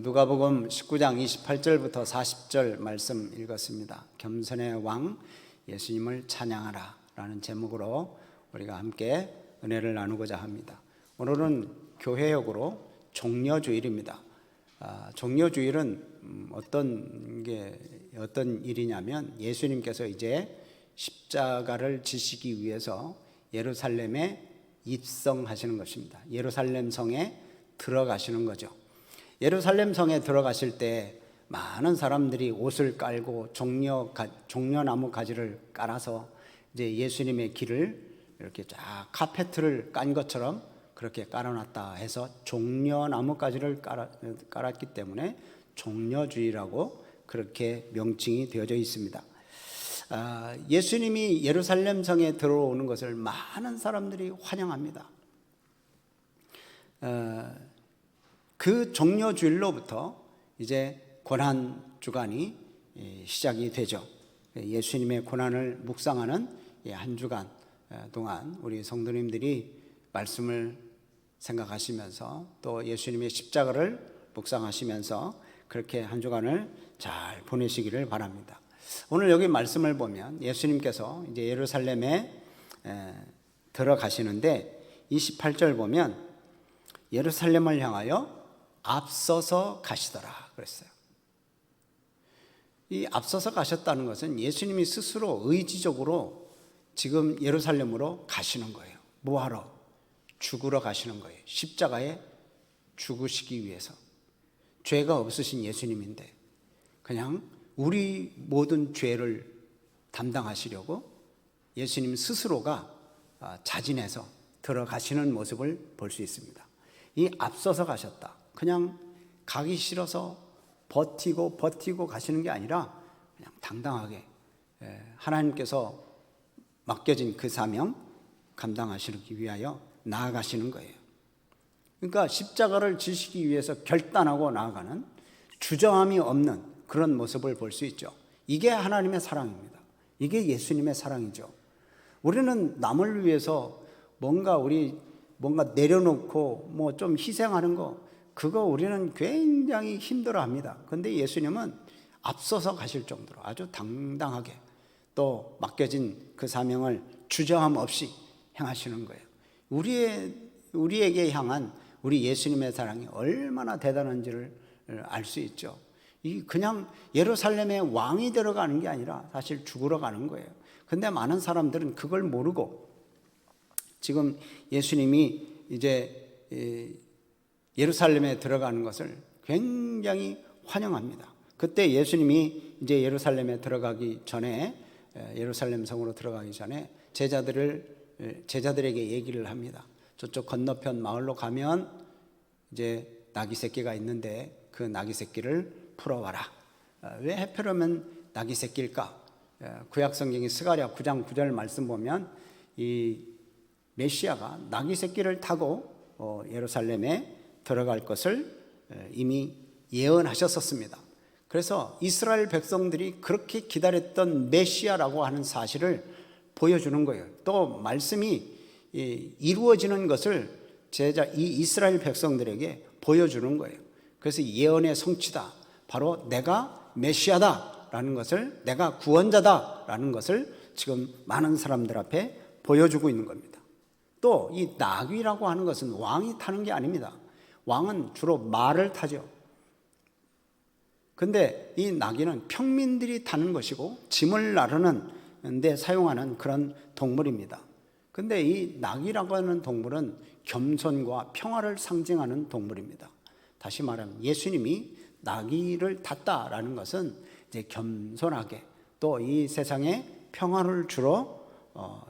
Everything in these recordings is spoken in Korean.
누가복음 19장 28절부터 40절 말씀 읽었습니다. 겸손의 왕 예수님을 찬양하라 라는 제목으로 우리가 함께 은혜를 나누고자 합니다. 오늘은 교회역으로 종려주일입니다. 종려주일은 어떤 일이냐면 예수님께서 이제 십자가를 지시기 위해서 예루살렘에 입성하시는 것입니다. 예루살렘 성에 들어가시는 거죠. 예루살렘 성에 들어가실 때 많은 사람들이 옷을 깔고 종려나무 가지를 깔아서 이제 예수님의 길을 이렇게 쫙 카페트를 깐 것처럼 그렇게 깔아놨다 해서 종려나무 가지를 깔았기 때문에 종려주일이라고 그렇게 명칭이 되어져 있습니다. 예수님이 예루살렘 성에 들어오는 것을 많은 사람들이 환영합니다. 그 종려주일로부터 이제 고난주간이 시작이 되죠. 예수님의 고난을 묵상하는 한 주간 동안 우리 성도님들이 말씀을 생각하시면서 또 예수님의 십자가를 묵상하시면서 그렇게 한 주간을 잘 보내시기를 바랍니다. 오늘 여기 말씀을 보면 예수님께서 이제 예루살렘에 들어가시는데 28절 보면 예루살렘을 향하여 앞서서 가시더라 그랬어요. 이 앞서서 가셨다는 것은 예수님이 스스로 의지적으로 지금 예루살렘으로 가시는 거예요. 뭐하러? 죽으러 가시는 거예요. 십자가에 죽으시기 위해서. 죄가 없으신 예수님인데 그냥 우리 모든 죄를 담당하시려고 예수님 스스로가 자진해서 들어가시는 모습을 볼 수 있습니다. 이 앞서서 가셨다. 그냥 가기 싫어서 버티고 가시는 게 아니라 그냥 당당하게 하나님께서 맡겨진 그 사명 감당하시기 위하여 나아가시는 거예요. 그러니까 십자가를 지시기 위해서 결단하고 나아가는 주저함이 없는 그런 모습을 볼 수 있죠. 이게 하나님의 사랑입니다. 이게 예수님의 사랑이죠. 우리는 남을 위해서 뭔가 내려놓고 뭐 좀 희생하는 거 그거 우리는 굉장히 힘들어합니다. 그런데 예수님은 앞서서 가실 정도로 아주 당당하게 또 맡겨진 그 사명을 주저함 없이 행하시는 거예요. 우리에게 향한 우리 예수님의 사랑이 얼마나 대단한지를 알 수 있죠. 그냥 예루살렘에 왕이 들어가는 게 아니라 사실 죽으러 가는 거예요. 그런데 많은 사람들은 그걸 모르고 지금 예수님이 이제 예루살렘에 들어가는 것을 굉장히 환영합니다. 그때 예수님이 이제 예루살렘에 들어가기 전에 예루살렘 성으로 들어가기 전에 제자들에게 얘기를 합니다. 저쪽 건너편 마을로 가면 이제 나귀 새끼가 있는데 그 나귀 새끼를 풀어와라. 왜 하필이면 나귀 새끼일까? 구약 성경의 스가랴 9장 9절 말씀 보면 이 메시아가 나귀 새끼를 타고 예루살렘에 들어갈 것을 이미 예언하셨었습니다. 그래서 이스라엘 백성들이 그렇게 기다렸던 메시아라고 하는 사실을 보여주는 거예요. 또 말씀이 이루어지는 것을 이 이스라엘 백성들에게 보여주는 거예요. 그래서 예언의 성취다. 바로 내가 메시아다라는 것을, 내가 구원자다라는 것을 지금 많은 사람들 앞에 보여주고 있는 겁니다. 또 이 나귀라고 하는 것은 왕이 타는 게 아닙니다. 왕은 주로 말을 타죠. 근데 이 나귀는 평민들이 타는 것이고 짐을 나르는 데 사용하는 그런 동물입니다. 근데 이 나귀라고 하는 동물은 겸손과 평화를 상징하는 동물입니다. 다시 말하면 예수님이 나귀를 탔다라는 것은 이제 겸손하게 또 이 세상에 평화를 주러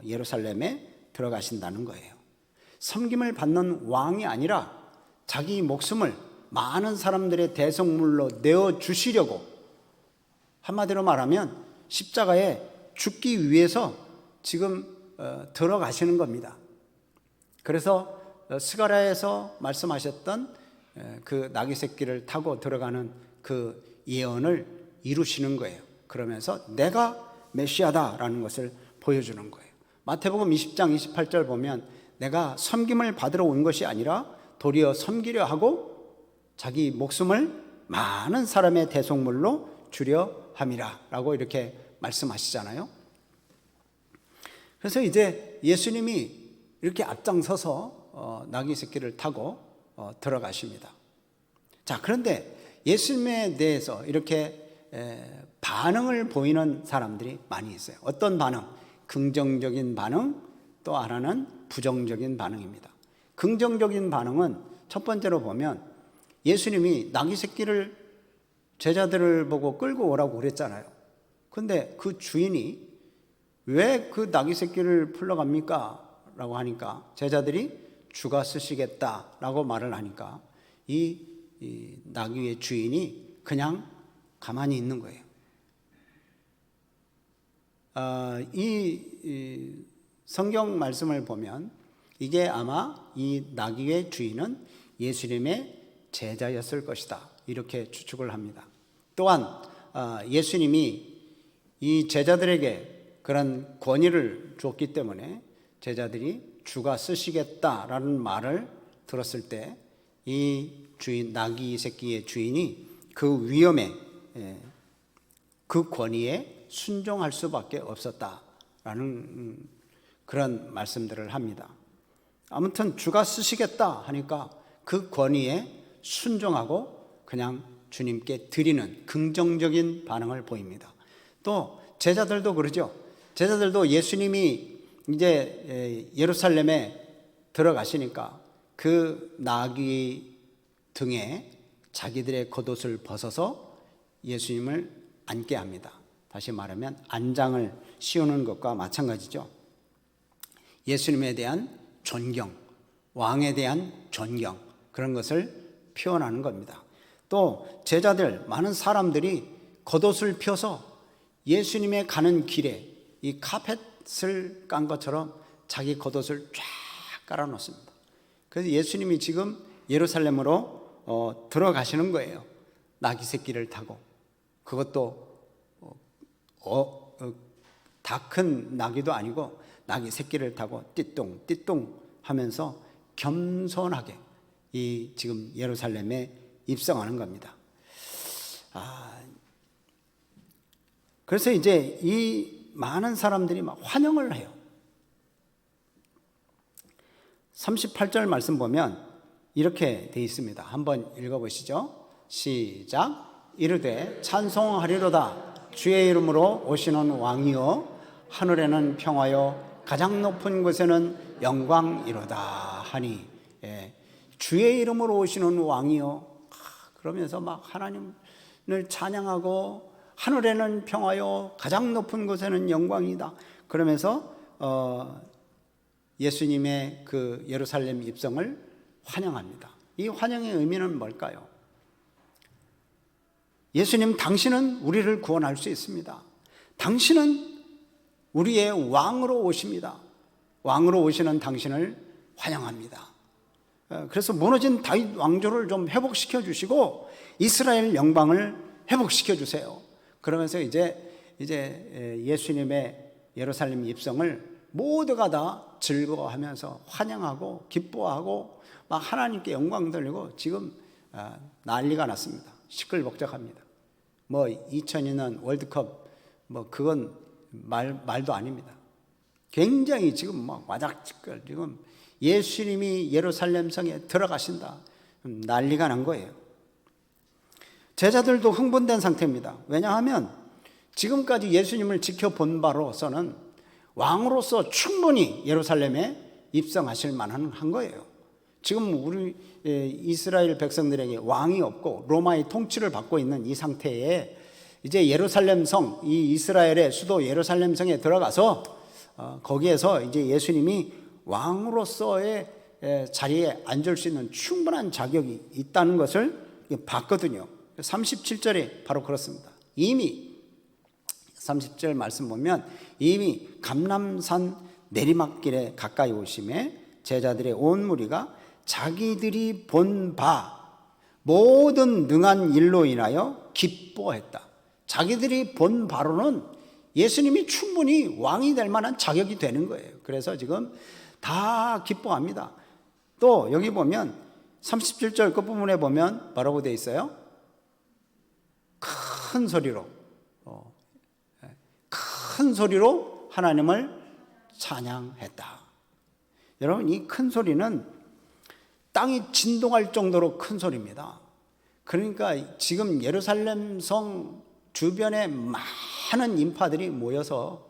예루살렘에 들어가신다는 거예요. 섬김을 받는 왕이 아니라 자기 목숨을 많은 사람들의 대성물로 내어주시려고, 한마디로 말하면 십자가에 죽기 위해서 지금 들어가시는 겁니다. 그래서 스가랴에서 말씀하셨던 그 나귀 새끼를 타고 들어가는 그 예언을 이루시는 거예요. 그러면서 내가 메시아다라는 것을 보여주는 거예요. 마태복음 20장 28절 보면 내가 섬김을 받으러 온 것이 아니라 도리어 섬기려 하고 자기 목숨을 많은 사람의 대속물로 주려 함이라 라고 이렇게 말씀하시잖아요. 그래서 이제 예수님이 이렇게 앞장서서 나귀 새끼를 타고 들어가십니다. 자, 그런데 예수님에 대해서 이렇게 반응을 보이는 사람들이 많이 있어요. 어떤 반응? 긍정적인 반응, 또 하나는 부정적인 반응입니다. 긍정적인 반응은 첫 번째로 보면 예수님이 나귀 새끼를 제자들을 보고 끌고 오라고 그랬잖아요. 근데 그 주인이 왜 그 나귀 새끼를 풀러갑니까? 라고 하니까 제자들이 주가 쓰시겠다라고 말을 하니까 이 나귀의 주인이 그냥 가만히 있는 거예요. 이 성경 말씀을 보면 이게 아마 이 나귀의 주인은 예수님의 제자였을 것이다, 이렇게 추측을 합니다. 또한 예수님이 이 제자들에게 그런 권위를 줬기 때문에 제자들이 주가 쓰시겠다라는 말을 들었을 때 이 주인, 나귀 새끼의 주인이 그 위험에, 그 권위에 순종할 수밖에 없었다라는 그런 말씀들을 합니다. 아무튼 주가 쓰시겠다 하니까 그 권위에 순종하고 그냥 주님께 드리는 긍정적인 반응을 보입니다. 또 제자들도 그러죠. 제자들도 예수님이 이제 예루살렘에 들어가시니까 그 나귀 등에 자기들의 겉옷을 벗어서 예수님을 앉게 합니다. 다시 말하면 안장을 씌우는 것과 마찬가지죠. 예수님에 대한 존경, 왕에 대한 존경, 그런 것을 표현하는 겁니다. 또 제자들, 많은 사람들이 겉옷을 펴서 예수님의 가는 길에 이 카펫을 깐 것처럼 자기 겉옷을 쫙 깔아놓습니다. 그래서 예수님이 지금 예루살렘으로 들어가시는 거예요. 나귀 새끼를 타고. 그것도 다 큰 나귀도 아니고 나귀 새끼를 타고 띠똥 하면서 겸손하게 이 지금 예루살렘에 입성하는 겁니다. 그래서 이제 이 많은 사람들이 막 환영을 해요. 38절 말씀 보면 이렇게 돼 있습니다. 한번 읽어보시죠. 시작. 이르되 찬송하리로다. 주의 이름으로 오시는 왕이요 하늘에는 평화요 가장 높은 곳에는 영광이로다 하니. 주의 이름으로 오시는 왕이요. 그러면서 막 하나님을 찬양하고 하늘에는 평화요 가장 높은 곳에는 영광이다. 그러면서 예수님의 그 예루살렘 입성을 환영합니다. 이 환영의 의미는 뭘까요? 예수님, 당신은 우리를 구원할 수 있습니다. 당신은 우리의 왕으로 오십니다. 왕으로 오시는 당신을 환영합니다. 그래서 무너진 다윗 왕조를 좀 회복시켜 주시고 이스라엘 영광을 회복시켜 주세요. 그러면서 이제 예수님의 예루살렘 입성을 모두가 다 즐거워하면서 환영하고 기뻐하고 막 하나님께 영광 돌리고 지금 난리가 났습니다. 시끌벅적합니다. 2002년 월드컵 그건 말도 아닙니다. 굉장히 지금 막 와작지껄 지금 예수님이 예루살렘 성에 들어가신다, 난리가 난 거예요. 제자들도 흥분된 상태입니다. 왜냐하면 지금까지 예수님을 지켜본 바로서는 왕으로서 충분히 예루살렘에 입성하실 만한 한 거예요. 지금 우리 이스라엘 백성들에게 왕이 없고 로마의 통치를 받고 있는 이 상태에 이제 예루살렘 성, 이 이스라엘의 수도 예루살렘 성에 들어가서 거기에서 이제 예수님이 왕으로서의 자리에 앉을 수 있는 충분한 자격이 있다는 것을 봤거든요. 37절에 바로 그렇습니다. 이미 30절 말씀 보면 이미 감람산 내리막길에 가까이 오심에 제자들의 온 무리가 자기들이 본 바 모든 능한 일로 인하여 기뻐했다. 자기들이 본 바로는 예수님이 충분히 왕이 될 만한 자격이 되는 거예요. 그래서 지금 다 기뻐합니다. 또 여기 보면 37절 끝부분에 보면 뭐라고 되어 있어요? 큰 소리로 하나님을 찬양했다. 여러분, 이 큰 소리는 땅이 진동할 정도로 큰 소리입니다. 그러니까 지금 예루살렘 성 주변에 많은 인파들이 모여서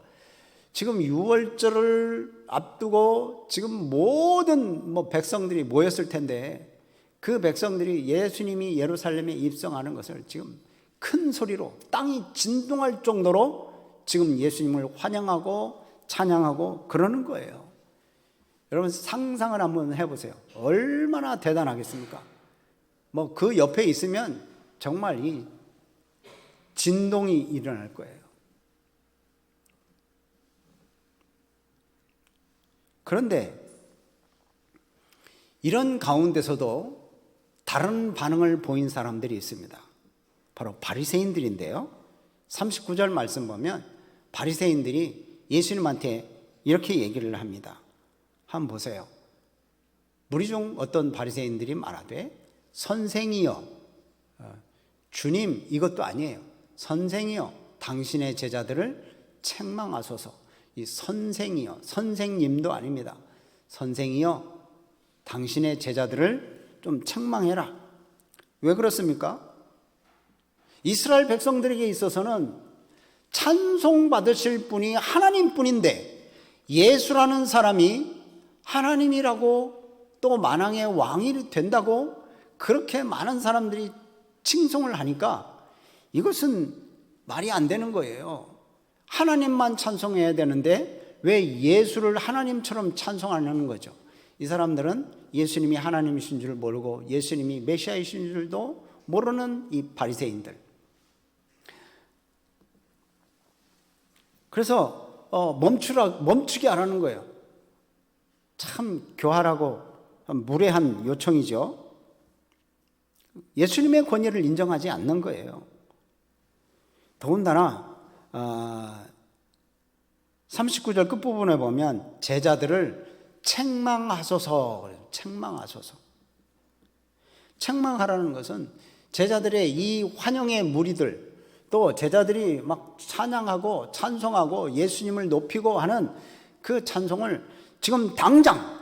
지금 유월절을 앞두고 지금 모든 백성들이 모였을 텐데, 그 백성들이 예수님이 예루살렘에 입성하는 것을 지금 큰 소리로 땅이 진동할 정도로 지금 예수님을 환영하고 찬양하고 그러는 거예요. 여러분, 상상을 한번 해보세요. 얼마나 대단하겠습니까? 그 옆에 있으면 정말 이 진동이 일어날 거예요. 그런데 이런 가운데서도 다른 반응을 보인 사람들이 있습니다. 바로 바리새인들인데요. 39절 말씀 보면 바리새인들이 예수님한테 이렇게 얘기를 합니다. 한번 보세요. 무리 중 어떤 바리새인들이 말하되, 선생이여, 주님 이것도 아니에요. 선생이여, 당신의 제자들을 책망하소서. 이 선생이여, 선생님도 아닙니다. 선생이여, 당신의 제자들을 좀 책망해라. 왜 그렇습니까? 이스라엘 백성들에게 있어서는 찬송받으실 분이 하나님뿐인데, 예수라는 사람이 하나님이라고 또 만왕의 왕이 된다고 그렇게 많은 사람들이 칭송을 하니까 이것은 말이 안 되는 거예요. 하나님만 찬송해야 되는데 왜 예수를 하나님처럼 찬송하는 거죠? 이 사람들은 예수님이 하나님이신 줄 모르고 예수님이 메시아이신 줄도 모르는 이 바리새인들. 그래서 멈추게 하라는 거예요. 참 교활하고 무례한 요청이죠. 예수님의 권위를 인정하지 않는 거예요. 더군다나 39절 끝부분에 보면 제자들을 책망하소서. 책망하소서. 책망하라는 것은 제자들의 이 환영의 무리들, 또 제자들이 막 찬양하고 찬송하고 예수님을 높이고 하는 그 찬송을 지금 당장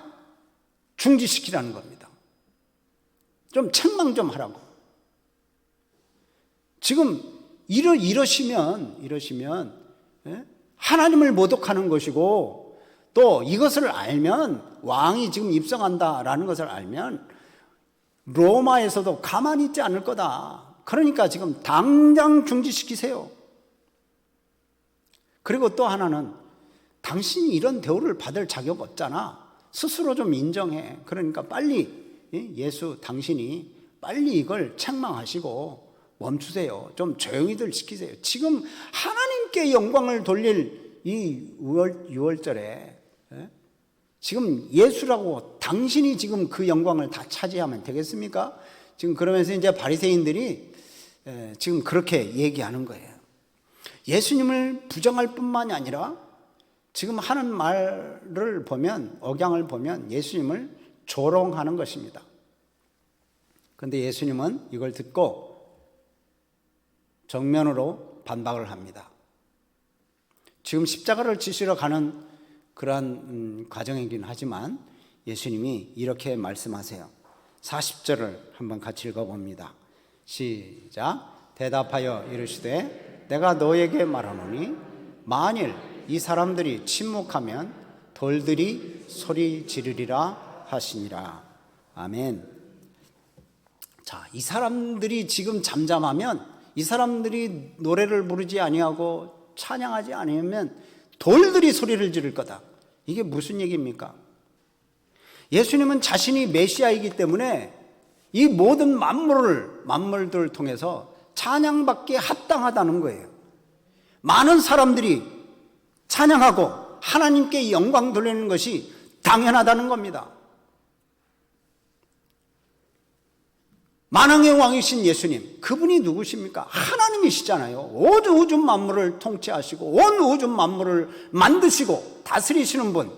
중지시키라는 겁니다. 좀 책망 좀 하라고. 지금 이러시면 하나님을 모독하는 것이고, 또 이것을 알면, 왕이 지금 입성한다라는 것을 알면 로마에서도 가만히 있지 않을 거다. 그러니까 지금 당장 중지시키세요. 그리고 또 하나는, 당신이 이런 대우를 받을 자격 없잖아. 스스로 좀 인정해. 그러니까 빨리 예수 당신이 빨리 이걸 책망하시고 멈추세요. 좀 조용히들 시키세요. 지금 하나님께 영광을 돌릴 이 6월절에 지금 예수라고 당신이 지금 그 영광을 다 차지하면 되겠습니까? 지금 그러면서 이제 바리새인들이 지금 그렇게 얘기하는 거예요. 예수님을 부정할 뿐만이 아니라 지금 하는 말을 보면, 억양을 보면 예수님을 조롱하는 것입니다. 그런데 예수님은 이걸 듣고 정면으로 반박을 합니다. 지금 십자가를 지시러 가는 그러한 과정이긴 하지만 예수님이 이렇게 말씀하세요. 40절을 한번 같이 읽어봅니다. 시작. 대답하여 이르시되 내가 너에게 말하노니 만일 이 사람들이 침묵하면 돌들이 소리 지르리라 하시니라. 아멘. 자, 이 사람들이 지금 잠잠하면, 이 사람들이 노래를 부르지 아니하고 찬양하지 않으면 돌들이 소리를 지를 거다. 이게 무슨 얘기입니까? 예수님은 자신이 메시아이기 때문에 이 모든 만물들을 통해서 찬양받기에 합당하다는 거예요. 많은 사람들이 찬양하고 하나님께 영광 돌리는 것이 당연하다는 겁니다. 만왕의 왕이신 예수님, 그분이 누구십니까? 하나님이시잖아요. 온 우주 만물을 통치하시고 온 우주 만물을 만드시고 다스리시는 분,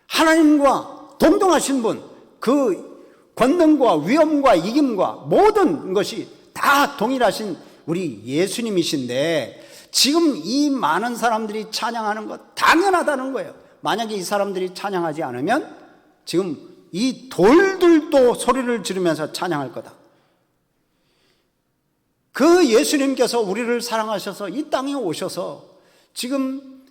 하나님과 동등하신 분, 그 권능과 위엄과 이김과 모든 것이 다 동일하신 우리 예수님이신데 지금 이 많은 사람들이 찬양하는 것 당연하다는 거예요. 만약에 이 사람들이 찬양하지 않으면 지금 이 돌들도 소리를 지르면서 찬양할 거다. 그 예수님께서 우리를 사랑하셔서 이 땅에 오셔서 지금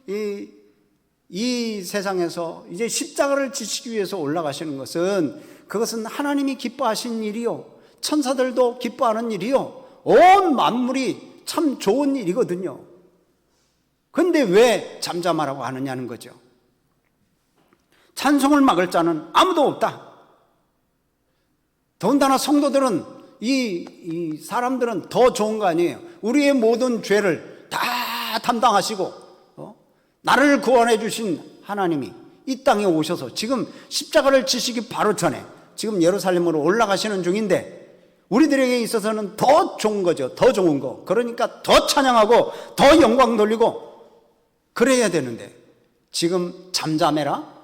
이 세상에서 이제 십자가를 지시기 위해서 올라가시는 것은 그것은 하나님이 기뻐하신 일이요, 천사들도 기뻐하는 일이요, 온 만물이 참 좋은 일이거든요. 그런데 왜 잠잠하라고 하느냐는 거죠. 찬송을 막을 자는 아무도 없다. 더군다나 성도들은 이 사람들은 더 좋은 거 아니에요. 우리의 모든 죄를 다 담당하시고 나를 구원해 주신 하나님이 이 땅에 오셔서 지금 십자가를 지시기 바로 전에 지금 예루살렘으로 올라가시는 중인데 우리들에게 있어서는 더 좋은 거죠. 더 좋은 거. 그러니까 더 찬양하고 더 영광 돌리고 그래야 되는데 지금 잠잠해라?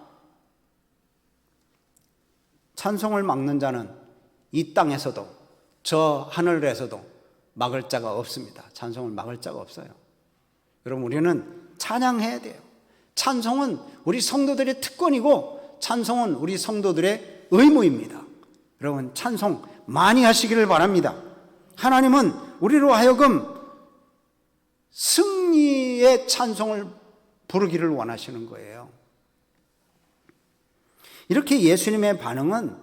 찬송을 막는 자는 이 땅에서도 저 하늘에서도 막을 자가 없습니다. 찬송을 막을 자가 없어요. 여러분, 우리는 찬양해야 돼요. 찬송은 우리 성도들의 특권이고 찬송은 우리 성도들의 의무입니다. 여러분, 찬송 많이 하시기를 바랍니다. 하나님은 우리로 하여금 승리의 찬송을 부르기를 원하시는 거예요. 이렇게 예수님의 반응은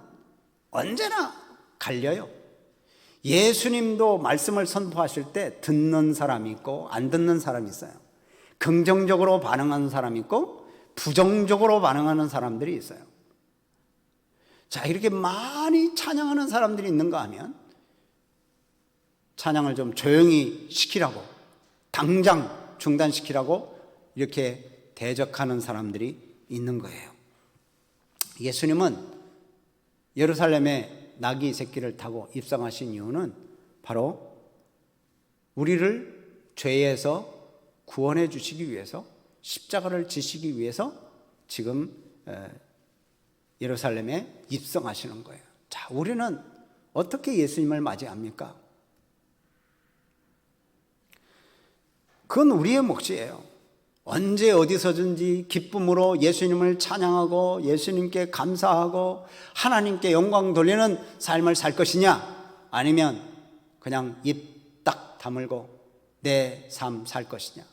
언제나 갈려요. 예수님도 말씀을 선포하실 때 듣는 사람이 있고 안 듣는 사람이 있어요. 긍정적으로 반응하는 사람이 있고 부정적으로 반응하는 사람들이 있어요. 자, 이렇게 많이 찬양하는 사람들이 있는가 하면 찬양을 좀 조용히 시키라고, 당장 중단시키라고 이렇게 대적하는 사람들이 있는 거예요. 예수님은 예루살렘에 나귀 새끼를 타고 입성하신 이유는 바로 우리를 죄에서 구원해 주시기 위해서, 십자가를 지시기 위해서 지금 예루살렘에 입성하시는 거예요. 자, 우리는 어떻게 예수님을 맞이합니까? 그건 우리의 몫이에요. 언제 어디서든지 기쁨으로 예수님을 찬양하고 예수님께 감사하고 하나님께 영광 돌리는 삶을 살 것이냐, 아니면 그냥 입 딱 다물고 내 삶 살 것이냐.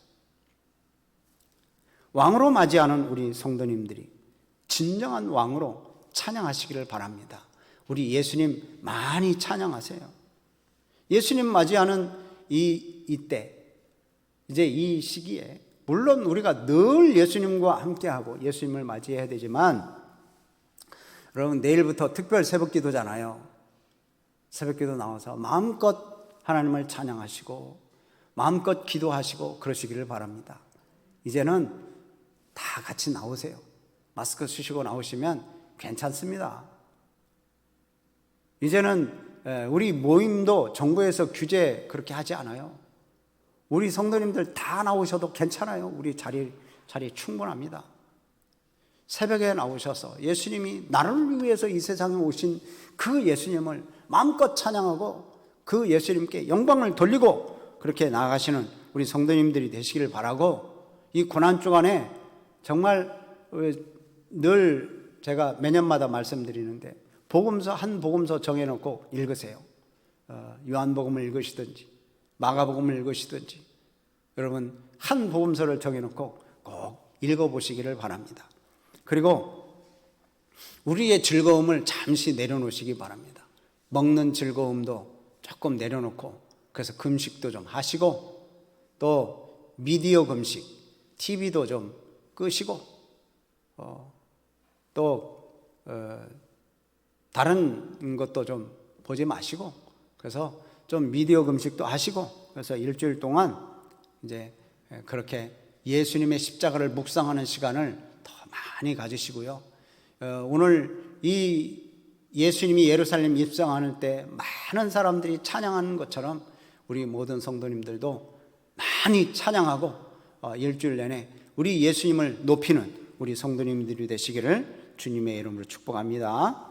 왕으로 맞이하는 우리 성도님들이 진정한 왕으로 찬양하시기를 바랍니다. 우리 예수님 많이 찬양하세요. 예수님 맞이하는 이때, 이제 이 시기에 물론 우리가 늘 예수님과 함께하고 예수님을 맞이해야 되지만, 여러분, 내일부터 특별 새벽기도잖아요. 새벽기도 나와서 마음껏 하나님을 찬양하시고 마음껏 기도하시고 그러시기를 바랍니다. 이제는 다 같이 나오세요. 마스크 쓰시고 나오시면 괜찮습니다. 이제는 우리 모임도 정부에서 규제 그렇게 하지 않아요. 우리 성도님들 다 나오셔도 괜찮아요. 우리 자리 충분합니다. 새벽에 나오셔서 예수님이 나를 위해서 이 세상에 오신 그 예수님을 마음껏 찬양하고 그 예수님께 영광을 돌리고 그렇게 나아가시는 우리 성도님들이 되시기를 바라고, 이 고난 주간에 정말 늘 제가 매년마다 말씀드리는데 복음서 한 복음서 정해놓고 읽으세요. 요한복음을 읽으시든지 마가복음을 읽으시든지 여러분 한 복음서를 정해놓고 꼭 읽어보시기를 바랍니다. 그리고 우리의 즐거움을 잠시 내려놓으시기 바랍니다. 먹는 즐거움도 조금 내려놓고 그래서 금식도 좀 하시고 또 미디어 금식, TV도 좀 끄시고 또 다른 것도 좀 보지 마시고 그래서 좀 미디어 금식도 하시고 그래서 일주일 동안 이제 그렇게 예수님의 십자가를 묵상하는 시간을 더 많이 가지시고요. 오늘 이 예수님이 예루살렘 입성하는 때 많은 사람들이 찬양하는 것처럼 우리 모든 성도님들도 많이 찬양하고 일주일 내내 우리 예수님을 높이는 우리 성도님들이 되시기를 주님의 이름으로 축복합니다.